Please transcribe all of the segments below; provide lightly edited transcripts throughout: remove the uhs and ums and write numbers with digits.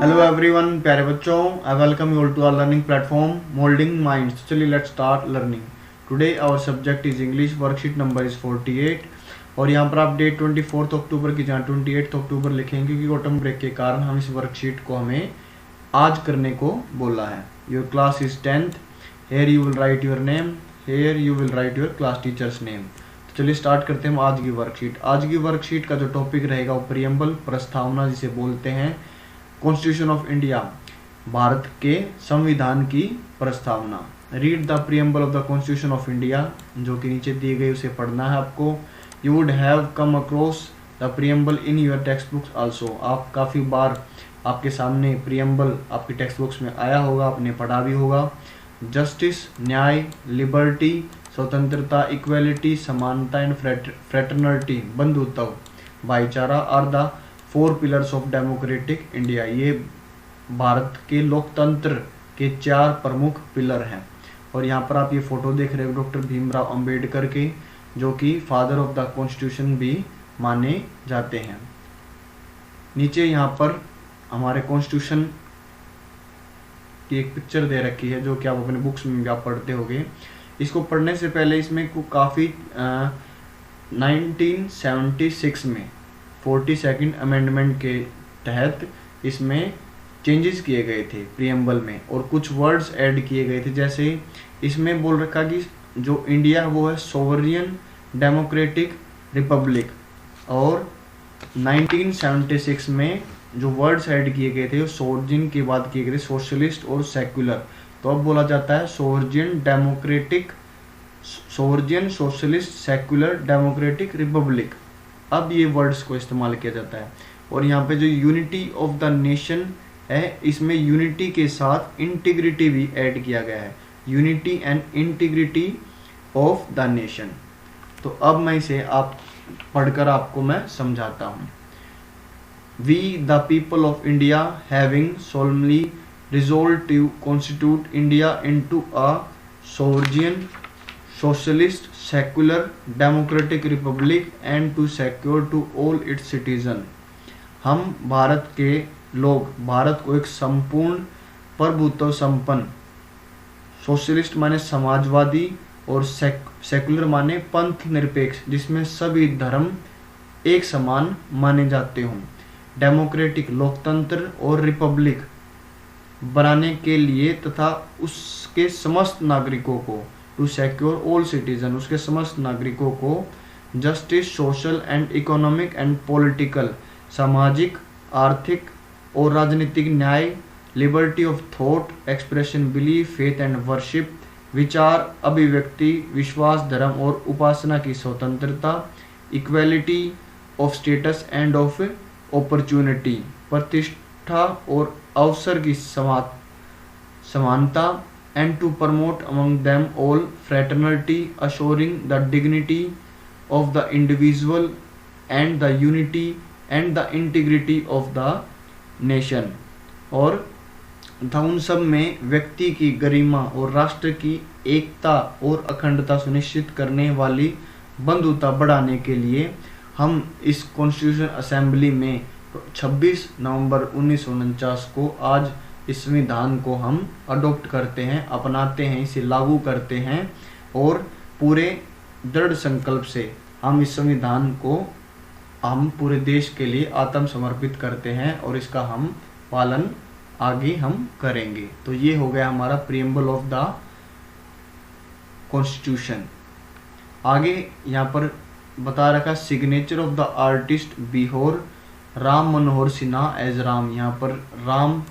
Hello everyone, प्यारे बच्चों, I welcome you all to our learning platform moulding minds. चलिए let's start learning. Today our subject is English. Worksheet number is 48 और यहाँ पर आप date 24 अक्टूबर की जहाँ 28 अक्टूबर लिखेंगे, क्योंकि ऑटम ब्रेक के कारण हम इस वर्कशीट को हमें आज करने को बोला है। Your class is 10th। Here you will write your name, here you will write your class teacher's name. तो चलिए स्टार्ट करते हैं आज की वर्कशीट। आज की वर्कशीट का जो टॉपिक रहेगा वो प्रियम्बल, प्रस्तावना जिसे बोलते हैं, कॉन्स्टिट्यूशन ऑफ इंडिया, भारत के संविधान की प्रस्तावना। Read the preamble of the constitution of India, जो कि नीचे दिए गए उसे पढ़ना है आपको। You would have come across the preamble in your text books also. आप काफ़ी बार आपके सामने प्रियम्बल आपकी टेक्स्ट बुक्स में आया होगा, आपने पढ़ा भी होगा। जस्टिस, न्याय, लिबर्टी, स्वतंत्रता, इक्वेलिटी, समानता एंड फ्रेटर्निटी, बंधुत्व, भाईचारा are the 4 pillars of democratic India. ये भारत के लोकतंत्र के 4 प्रमुख पिलर हैं। और यहाँ पर आप ये फोटो देख रहे हो डॉक्टर भीमराव अंबेडकर के, जो कि फादर ऑफ द कॉन्स्टिट्यूशन भी माने जाते हैं। नीचे यहाँ पर हमारे कॉन्स्टिट्यूशन की एक पिक्चर दे रखी है, जो कि आप अपने बुक्स में भी आप पढ़ते होंगे। इसको पढ़ने से पहले इसमें काफ़ी 1976 में 42nd अमेंडमेंट के तहत इसमें चेंजेस किए गए थे प्रियम्बल में, और कुछ वर्ड्स ऐड किए गए थे। जैसे इसमें बोल रखा कि जो इंडिया वो है सोवरियन डेमोक्रेटिक रिपब्लिक, और 1976 में जो वर्ड्स ऐड किए गए थे वो सोवरियन के बाद किए गए थे सोशलिस्ट और सेक्युलर। तो अब बोला जाता है sovereign democratic, sovereign socialist secular democratic Republic. अब ये वर्ड्स को इस्तेमाल किया जाता है। और यहाँ पे जो यूनिटी ऑफ द नेशन है, इसमें यूनिटी के साथ इंटीग्रिटी भी ऐड किया गया है, unity and integrity of the nation. तो अब मैं इसे आप पढ़कर आपको मैं समझाता हूँ। We the people of India having solemnly resolved to constitute India into a sovereign, socialist, secular, democratic republic and to secure to all its citizens। हम भारत के लोग भारत को एक संपूर्ण प्रभुत्व संपन्न, सोशलिस्ट माने समाजवादी और सेकुलर माने पंथ निरपेक्ष, जिसमें सभी धर्म एक समान माने जाते हों, डेमोक्रेटिक लोकतंत्र और रिपब्लिक बनाने के लिए तथा उसके समस्त नागरिकों को, टू सिक्योर ऑल सिटीजन, उसके समस्त नागरिकों को justice, social and economic and political, सामाजिक, आर्थिक और राजनीतिक न्याय, liberty of thought, expression, belief, faith and worship, विचार, अभिव्यक्ति, विश्वास, धर्म और उपासना की स्वतंत्रता, equality of status and of opportunity, प्रतिष्ठा और अवसर की समानता, and to promote among them all fraternity, assuring the dignity of the individual and the unity and the integrity of the nation. और उन सब में व्यक्ति की गरिमा और राष्ट्र की एकता और अखंडता सुनिश्चित करने वाली बंधुता बढ़ाने के लिए हम इस कॉन्स्टिट्यूशन असेंबली में 26 नवंबर 1949 को आज इस संविधान को हम अडॉप्ट करते हैं, अपनाते हैं, इसे लागू करते हैं, और पूरे दृढ़ संकल्प से हम इस संविधान को हम पूरे देश के लिए आत्मसमर्पित करते हैं, और इसका हम पालन आगे हम करेंगे। तो ये हो गया हमारा प्रियम्बल ऑफ द कॉन्स्टिट्यूशन। आगे यहाँ पर बता रखा सिग्नेचर ऑफ द आर्टिस्ट बिहोर राम मनोहर सिन्हा एज राम। यहाँ पर राम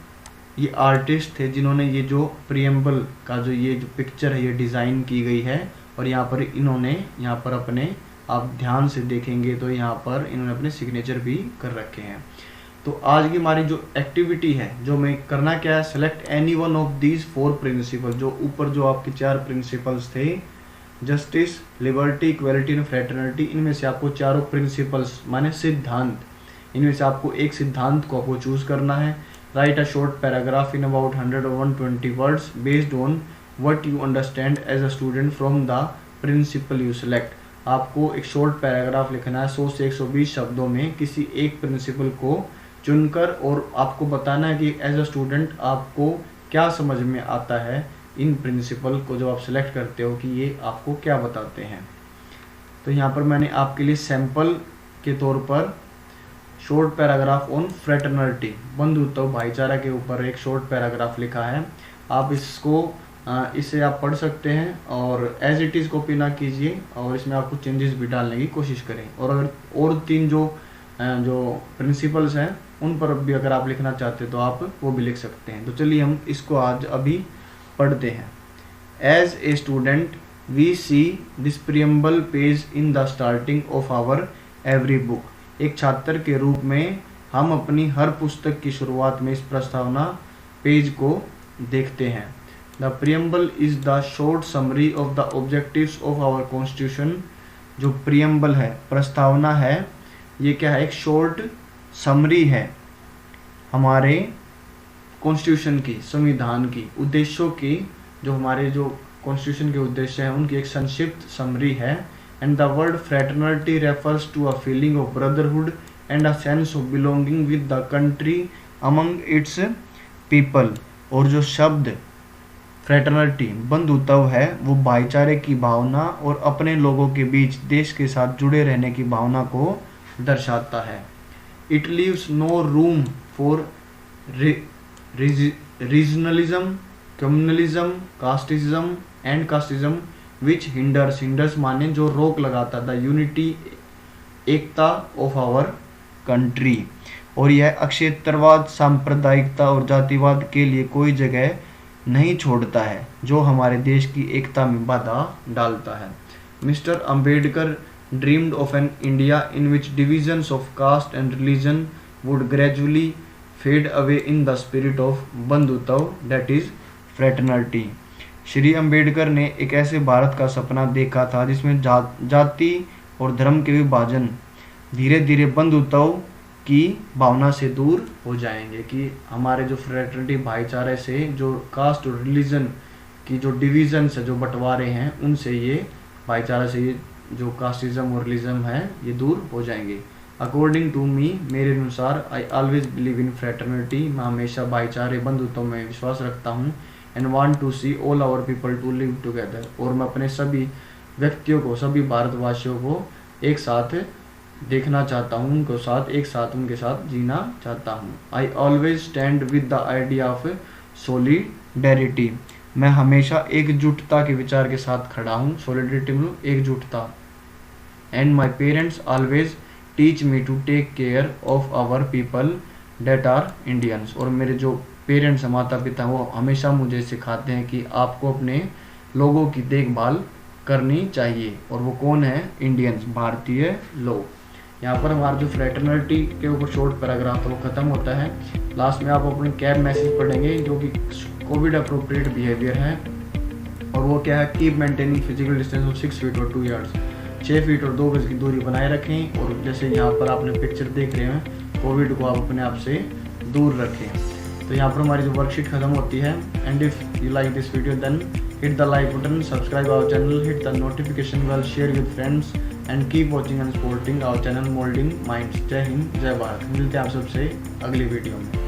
ये आर्टिस्ट थे जिन्होंने ये जो प्रियम्बल का जो ये जो पिक्चर है ये डिज़ाइन की गई है, और यहाँ पर इन्होंने यहाँ पर अपने, आप ध्यान से देखेंगे तो यहाँ पर इन्होंने अपने सिग्नेचर भी कर रखे हैं। तो आज की हमारी जो एक्टिविटी है, जो मैं करना क्या है, select any one of these 4 principle. जो ऊपर जो आपके 4 प्रिंसिपल्स थे, justice, liberty, equality and fraternity, इनमें से आपको चारों प्रिंसिपल्स माने सिद्धांत, इनमें से आपको एक सिद्धांत को आपको चूज करना है। Write a short paragraph in about 100 or 120 words based on what you understand as a student from the principle you select. आपको एक शॉर्ट पैराग्राफ लिखना है 100 से 120 शब्दों में किसी एक प्रिंसिपल को चुनकर और आपको बताना है कि एज अ स्टूडेंट आपको क्या समझ में आता है इन प्रिंसिपल को जब आप सेलेक्ट करते हो कि ये आपको क्या बताते हैं। तो यहाँ पर मैंने आपके लिए सैंपल के तौर पर शॉर्ट पैराग्राफ ऑन फ्रेटर्निटी, बंधुत्व भाईचारा के ऊपर एक शॉर्ट पैराग्राफ लिखा है। आप इसे आप पढ़ सकते हैं और एज इट इज़ कॉपी ना कीजिए और इसमें आप कुछ चेंजेस भी डालने की कोशिश करें। और अगर और 3 जो प्रिंसिपल्स हैं उन पर भी अगर आप लिखना चाहते हैं तो आप वो भी लिख सकते हैं। तो चलिए हम इसको आज अभी पढ़ते हैं। As a student we see this preamble page in the starting of our every book. एक छात्र के रूप में हम अपनी हर पुस्तक की शुरुआत में इस प्रस्तावना पेज को देखते हैं। The preamble is the short summary of the objectives of our constitution. जो प्रियम्बल है, प्रस्तावना है, ये क्या है? एक शॉर्ट समरी है हमारे कॉन्स्टिट्यूशन की, संविधान की, उद्देश्यों की, जो हमारे जो कॉन्स्टिट्यूशन के उद्देश्य हैं उनकी एक संक्षिप्त समरी है। And the word fraternity refers to a feeling of brotherhood and a sense of belonging with the country among its people. और जो शब्द फ्रेटर्निटी, बंधुत्व है, वो भाईचारे की भावना और अपने लोगों के बीच देश के साथ जुड़े रहने की भावना को दर्शाता है। It leaves no room for regionalism, communalism, casteism and casteism which hinders माने जो रोक लगाता, द यूनिटी, एकता ऑफ आवर कंट्री। और यह अक्षेत्रवाद, सांप्रदायिकता और जातिवाद के लिए कोई जगह नहीं छोड़ता है जो हमारे देश की एकता में बाधा डालता है। Mister Ambedkar dreamed of an India in which divisions of caste and religion would gradually fade away in the spirit of बंधुत्व, that is fraternity. Shri Ambedkar ने एक ऐसे भारत का सपना देखा था जिसमें जाति और धर्म के विभाजन धीरे धीरे बंधुत्व की भावना से दूर हो जाएंगे, कि हमारे जो फ्रेटर्निटी भाईचारे से जो कास्ट और रिलीजन की जो डिवीजन है, जो बंटवारे हैं, उनसे ये भाईचारा से ये जो कास्टिज्म और रिलीजन है ये दूर हो जाएंगे। अकॉर्डिंग टू मी, मेरे अनुसार, I always believe in fraternity, मैं हमेशा भाईचारे बंधुत्व में विश्वास रखता हूँ। And want to see all our people to live together, और मैं अपने सभी व्यक्तियों को, सभी भारतवासियों को एक साथ देखना चाहता हूँ, उनको साथ एक साथ उनके साथ जीना चाहता हूँ। I always stand with the idea of solidarity, मैं हमेशा एकजुटता के विचार के साथ खड़ा हूँ। सोलिडेरिटी में एकजुटता। And my parents always teach me to take care of our people that are Indians, और मेरे जो पेरेंट्स हैं, माता पिता, वो हमेशा मुझे सिखाते हैं कि आपको अपने लोगों की देखभाल करनी चाहिए। और वो कौन है? इंडियंस, भारतीय लोग। यहाँ पर हमारा जो फ्रेटर्निटी के ऊपर शॉर्ट पैराग्राफ है वो खत्म होता है। लास्ट में आप अपने कैब मैसेज पढ़ेंगे जो कि कोविड अप्रोप्रिएट बिहेवियर है, और वो क्या है? Keep maintaining physical distance of 6 feet और 2 यार्ड्स, 6 फीट और 2 गज की दूरी बनाए रखें। और जैसे यहाँ पर आपने पिक्चर देख रहे हैं, कोविड को आप अपने आप से दूर रखें। तो यहाँ पर हमारी जो वर्कशीट खत्म होती है। And if you like this video then hit the like button, subscribe our channel, hit the notification bell, share with friends and keep watching and supporting our channel moulding minds. जय हिंद, जय भारत। मिलते हैं आप सबसे अगली वीडियो में।